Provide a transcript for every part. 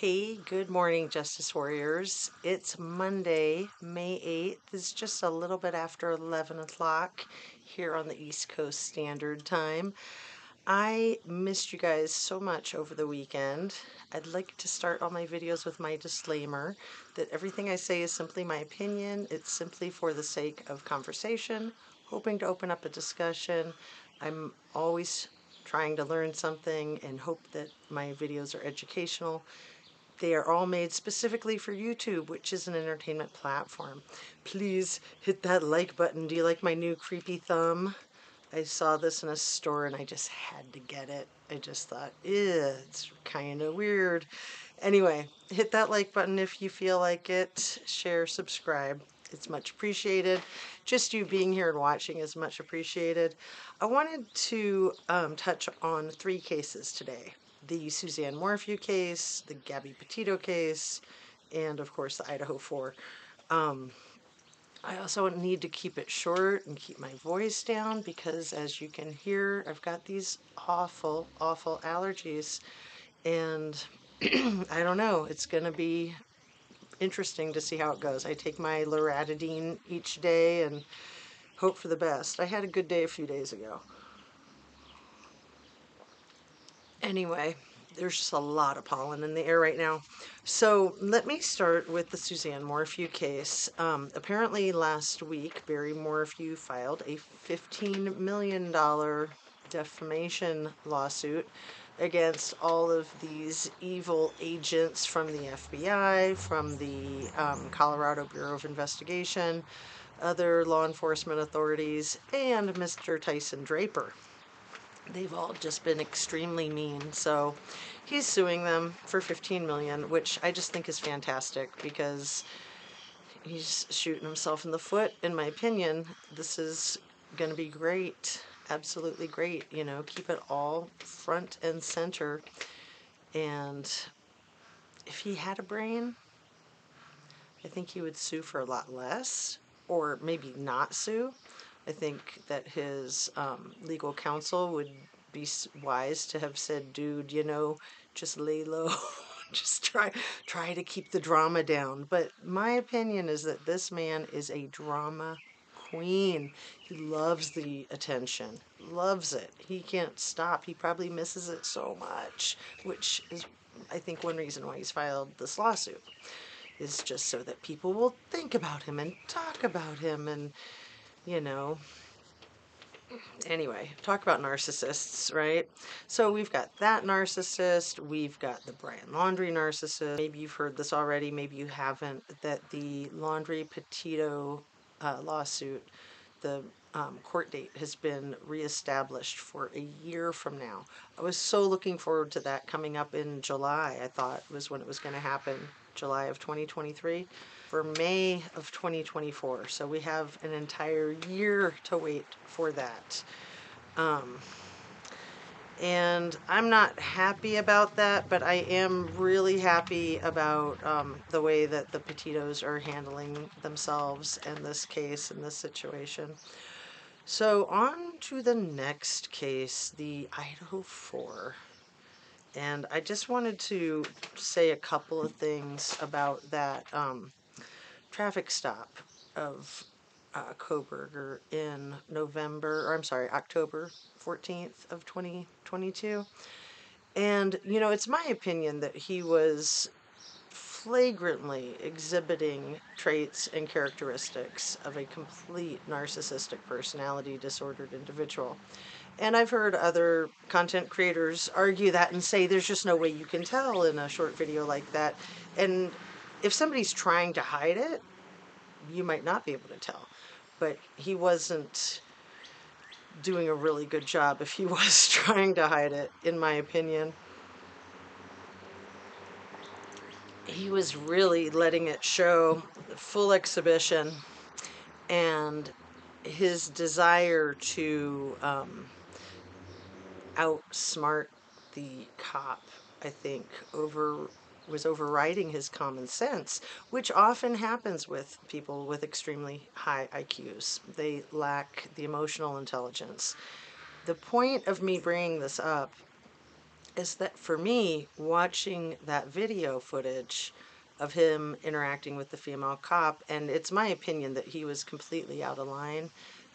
Hey, good morning, Justice Warriors. It's Monday, May 8th. It's just a little bit after 11 o'clock here on the East Coast Standard Time. I missed you guys so much over the weekend. I'd like to start all my videos with my disclaimer that everything I say is simply my opinion. It's simply for the sake of conversation, hoping to open up a discussion. I'm always trying to learn something and hope that my videos are educational. They are all made specifically for YouTube, which is an entertainment platform. Please hit that like button. Do you like my new creepy thumb? I saw this in a store and I just had to get it. I just thought, ew, it's kind of weird. Anyway, hit that like button if you feel like it. Share, subscribe. It's much appreciated. Just you being here and watching is much appreciated. I wanted to touch on 3 cases today. The Suzanne Morphew case, the Petito case, and of course the Idaho 4. I also need to keep it short and keep my voice down because, as you can hear, I've got these awful, awful allergies. And I don't know, it's going to be interesting to see how it goes. I take my loratadine each day and hope for the best. I had a good day a few days ago. Anyway, there's just a lot of pollen in the air right now. So let me start with the Suzanne Morphew case. Apparently last week, Barry Morphew filed a $15 million defamation lawsuit against all of these evil agents from the FBI, from the Colorado Bureau of Investigation, other law enforcement authorities, and Mr. Tyson Draper. They've all just been extremely mean. So he's suing them for $15 million, which I just think is fantastic because he's shooting himself in the foot. In my opinion, this is going to be great. Absolutely great. You know, keep it all front and center. And if he had a brain, I think he would sue for a lot less, or maybe not sue. I think that his legal counsel would be wise to have said, dude, you know, just lay low. Just try to keep the drama down. But my opinion is that this man is a drama queen. He loves the attention, loves it. He can't stop. He probably misses it so much, which is, I think, one reason why he's filed this lawsuit, is just so that people will think about him and talk about him and, you know. Anyway, talk about narcissists, right? So we've got that narcissist, we've got the Brian Laundrie narcissist. Maybe you've heard this already, maybe you haven't, that the Laundrie Petito lawsuit, the court date has been reestablished for a year from now. I was so looking forward to that coming up in July. I thought was when it was going to happen, July of 2023, for May of 2024. So we have an entire year to wait for that. And I'm not happy about that, but I am really happy about the way that the Petitos are handling themselves in this case, in this situation. So on to the next case, the Idaho 4. And I just wanted to say a couple of things about that traffic stop of Koberger in October 14th of 2022. And, you know, it's my opinion that he was flagrantly exhibiting traits and characteristics of a complete narcissistic personality disordered individual. And I've heard other content creators argue that and say there's just no way you can tell in a short video like that. And if somebody's trying to hide it, you might not be able to tell. But he wasn't doing a really good job if he was trying to hide it, in my opinion. He was really letting it show, full exhibition, and his desire to outsmart the cop, I think, was overriding his common sense, which often happens with people with extremely high IQs. They lack the emotional intelligence. The point of me bringing this up is that for me, watching that video footage of him interacting with the female cop, and it's my opinion that he was completely out of line,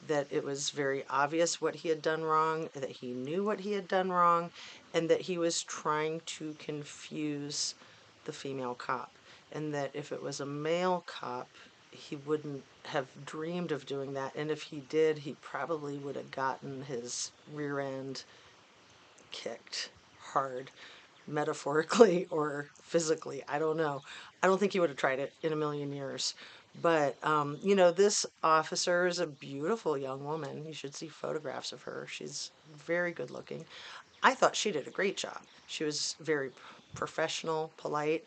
that it was very obvious what he had done wrong, that he knew what he had done wrong, and that he was trying to confuse the female cop. And that if it was a male cop, he wouldn't have dreamed of doing that. And if he did, he probably would have gotten his rear end kicked hard, metaphorically or physically. I don't know. I don't think he would have tried it in a million years. But, this officer is a beautiful young woman. You should see photographs of her. She's very good looking. I thought she did a great job. She was very professional, polite.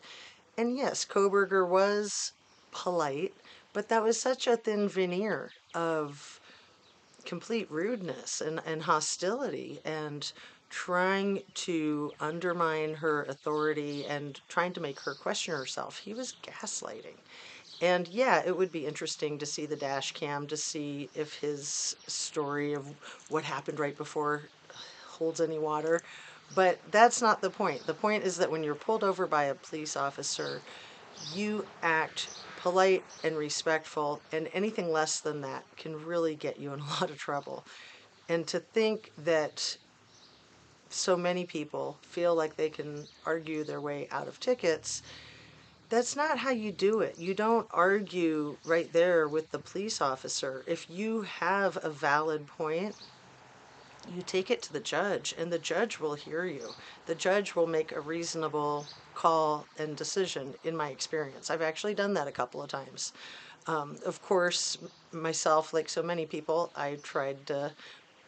And yes, Koberger was polite, but that was such a thin veneer of complete rudeness and hostility and trying to undermine her authority and trying to make her question herself. He was gaslighting. And yeah, it would be interesting to see the dash cam to see if his story of what happened right before holds any water. But that's not the point. The point is that when you're pulled over by a police officer, you act polite and respectful, and anything less than that can really get you in a lot of trouble. And to think that so many people feel like they can argue their way out of tickets, that's not how you do it. You don't argue right there with the police officer. If you have a valid point, you take it to the judge, and the judge will hear you. The judge will make a reasonable call and decision, in my experience. I've actually done that a couple of times. Of course, myself, like so many people, I tried to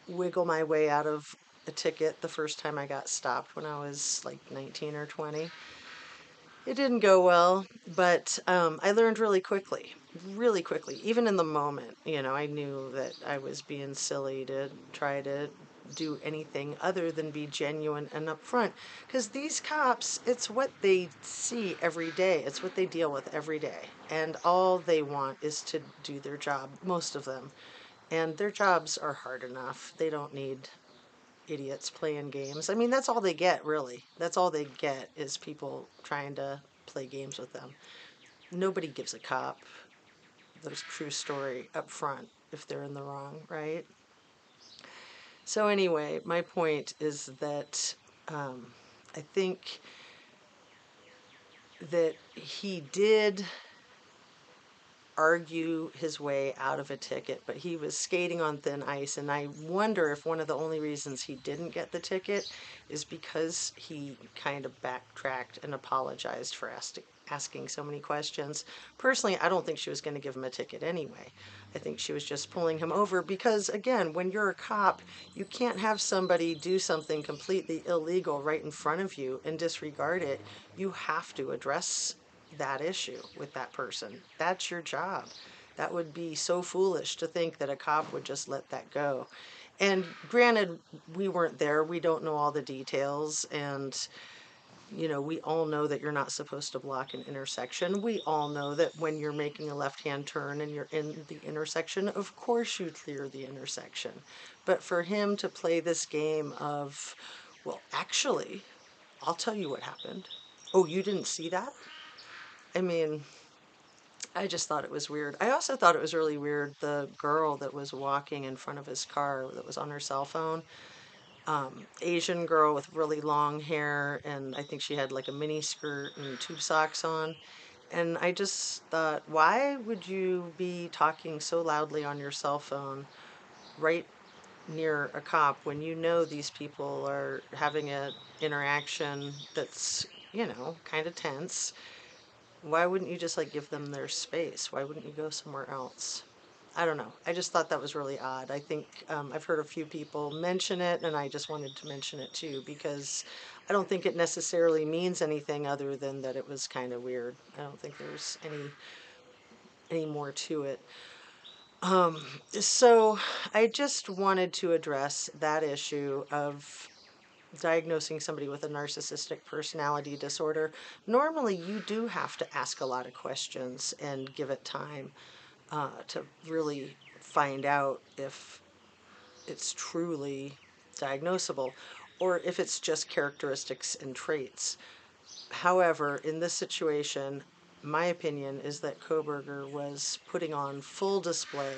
wiggle my way out of a ticket the first time I got stopped when I was like 19 or 20. It didn't go well, but I learned really quickly, really quickly. Even in the moment, I knew that I was being silly to try to do anything other than be genuine and upfront. Because these cops, it's what they see every day, it's what they deal with every day. And all they want is to do their job, most of them. And their jobs are hard enough. They don't need idiots playing games. I mean, that's all they get, really. That's all they get is people trying to play games with them. Nobody gives a cop the true story up front if they're in the wrong, right? So, anyway, my point is that I think that he did argue his way out of a ticket, but he was skating on thin ice. And I wonder if one of the only reasons he didn't get the ticket is because he kind of backtracked and apologized for asking so many questions. Personally, I don't think she was going to give him a ticket anyway. I think she was just pulling him over because, again, when you're a cop, you can't have somebody do something completely illegal right in front of you and disregard it. You have to address that issue with that person. That's your job. That would be so foolish to think that a cop would just let that go. And granted, we weren't there. We don't know all the details. And, we all know that you're not supposed to block an intersection. We all know that when you're making a left-hand turn and you're in the intersection, of course you clear the intersection. But for him to play this game of, well, actually, I'll tell you what happened. Oh, you didn't see that? I mean, I just thought it was weird. I also thought it was really weird the girl that was walking in front of his car that was on her cell phone. Asian girl with really long hair, and I think she had like a mini skirt and tube socks on. And I just thought, why would you be talking so loudly on your cell phone right near a cop when you know these people are having an interaction that's, kind of tense? Why wouldn't you just like give them their space? Why wouldn't you go somewhere else? I don't know. I just thought that was really odd. I think I've heard a few people mention it, and I just wanted to mention it too because I don't think it necessarily means anything other than that it was kind of weird. I don't think there's any more to it. So I just wanted to address that issue of diagnosing somebody with a narcissistic personality disorder. Normally, you do have to ask a lot of questions and give it time to really find out if it's truly diagnosable. or if it's just characteristics and traits. However, in this situation, my opinion is that Koberger was putting on full display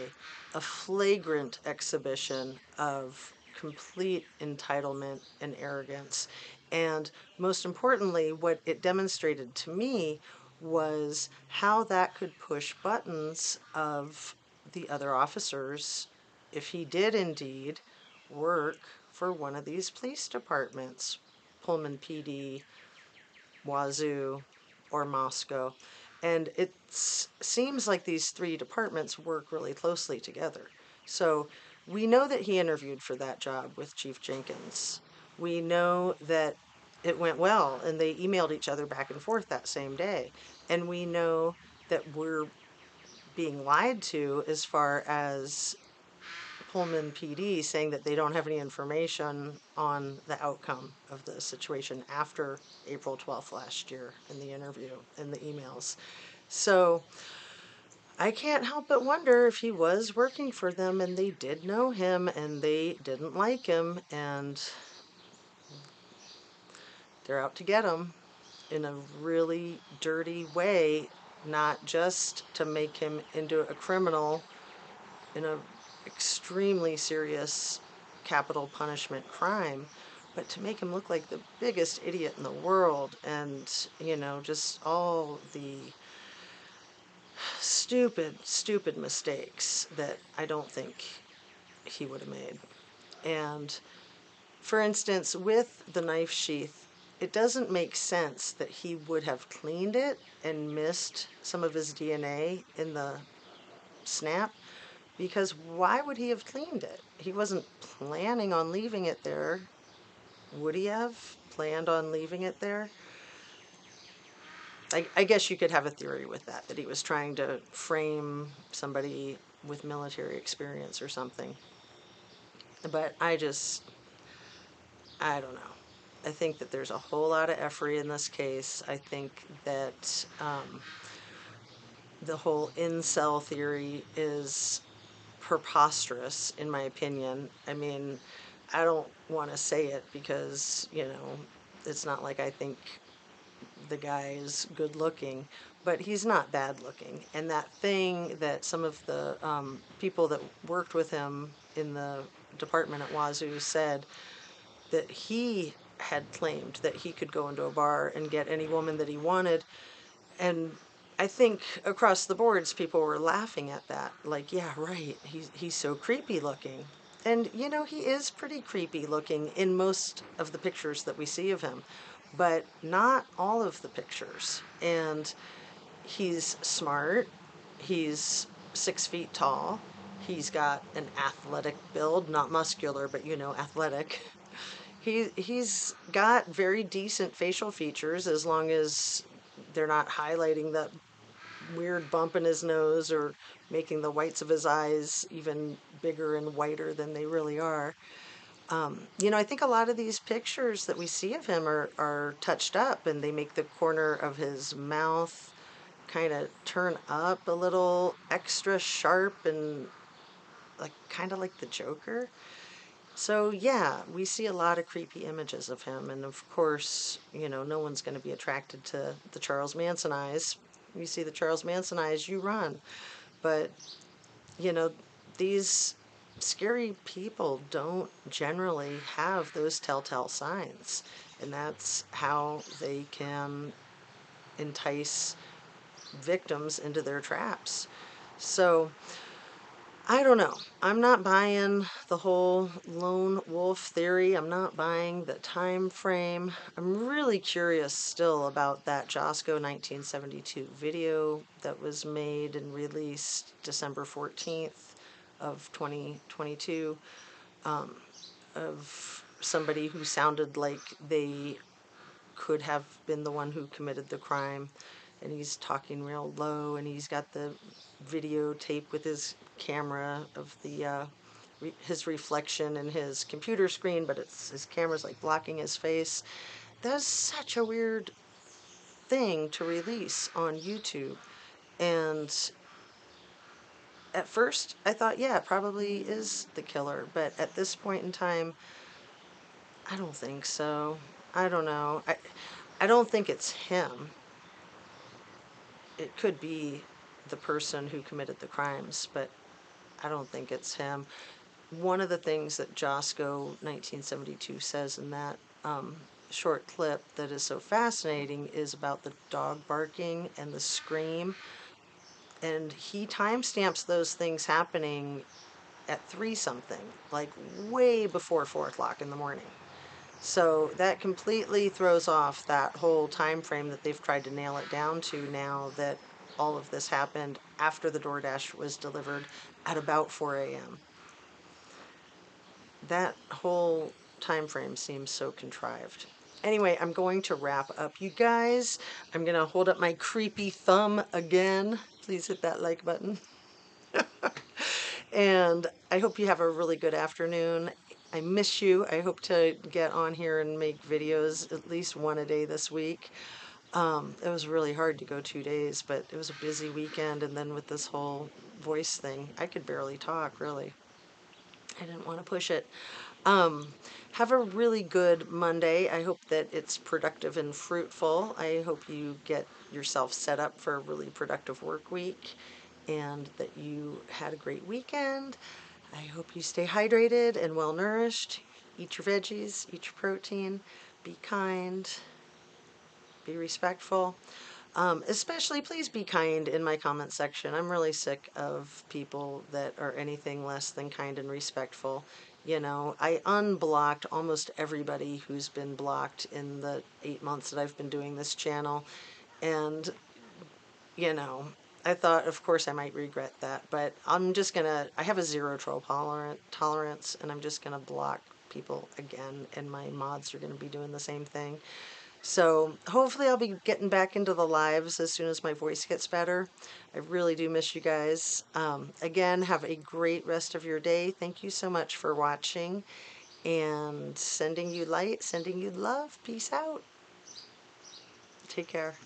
a flagrant exhibition of complete entitlement and arrogance. And most importantly, what it demonstrated to me was how that could push buttons of the other officers if he did indeed work for one of these police departments, Pullman PD, Wazoo, or Moscow. And it seems like these three departments work really closely together. So we know that he interviewed for that job with Chief Jenkins. We know that it went well and they emailed each other back and forth that same day. And we know that we're being lied to as far as Pullman PD saying that they don't have any information on the outcome of the situation after April 12th last year in the interview, in the emails. So I can't help but wonder if he was working for them and they did know him and they didn't like him and they're out to get him in a really dirty way, not just to make him into a criminal in a extremely serious capital punishment crime, but to make him look like the biggest idiot in the world and, just all the stupid mistakes that I don't think he would have made. And for instance, with the knife sheath, it doesn't make sense that he would have cleaned it and missed some of his DNA in the snap. Because why would he have cleaned it? He wasn't planning on leaving it there. Would he have planned on leaving it there? I guess you could have a theory with that he was trying to frame somebody with military experience or something. But I don't know. I think that there's a whole lot of effery in this case. I think that the whole incel theory is preposterous, in my opinion. I mean, I don't want to say it because, it's not like I think the guy is good looking, but he's not bad looking. And that thing that some of the people that worked with him in the department at Wazoo said, that he had claimed that he could go into a bar and get any woman that he wanted. And I think across the boards, people were laughing at that. Like, yeah, right. He's so creepy looking. And, he is pretty creepy looking in most of the pictures that we see of him, but not all of the pictures. And he's smart. He's 6 feet tall. He's got an athletic build, not muscular, but, athletic. He's got very decent facial features as long as they're not highlighting that weird bump in his nose or making the whites of his eyes even bigger and whiter than they really are. I think a lot of these pictures that we see of him are touched up and they make the corner of his mouth kind of turn up a little extra sharp and kind of like the Joker. So yeah, we see a lot of creepy images of him, and of course, no one's going to be attracted to the Charles Manson eyes. You see the Charles Manson eyes, you run. But, these scary people don't generally have those telltale signs, and that's how they can entice victims into their traps. So, I don't know. I'm not buying the whole lone wolf theory. I'm not buying the time frame. I'm really curious still about that Josco 1972 video that was made and released December 14th of 2022 of somebody who sounded like they could have been the one who committed the crime. And he's talking real low, and he's got the videotape with his camera of his reflection in his computer screen, but his camera's like blocking his face. That's such a weird thing to release on YouTube. And at first, I thought, yeah, it probably is the killer. But at this point in time, I don't think so. I don't know. I don't think it's him. It could be the person who committed the crimes, but I don't think it's him. One of the things that Josco 1972 says in that short clip that is so fascinating is about the dog barking and the scream. And he timestamps those things happening at 3 something, like way before 4 o'clock in the morning. So that completely throws off that whole time frame that they've tried to nail it down to now, that all of this happened after the DoorDash was delivered at about 4 a.m. That whole time frame seems so contrived. Anyway, I'm going to wrap up, you guys. I'm going to hold up my creepy thumb again. Please hit that like button. And I hope you have a really good afternoon. I miss you. I hope to get on here and make videos at least one a day this week. It was really hard to go 2 days, but it was a busy weekend. And then with this whole voice thing, I could barely talk, really. I didn't want to push it. Have a really good Monday. I hope that it's productive and fruitful. I hope you get yourself set up for a really productive work week and that you had a great weekend. I hope you stay hydrated and well nourished. Eat your veggies, eat your protein, be kind, be respectful. Especially, please be kind in my comment section. I'm really sick of people that are anything less than kind and respectful. You know, I unblocked almost everybody who's been blocked in the 8 months that I've been doing this channel. And, you know, I thought, of course, I might regret that, but I'm just gonna, I have a zero troll tolerance, and I'm just gonna block people again, and my mods are gonna be doing the same thing. So hopefully I'll be getting back into the lives as soon as my voice gets better. I really do miss you guys. Again, have a great rest of your day. Thank you so much for watching, and sending you light, sending you love. Peace out. Take care.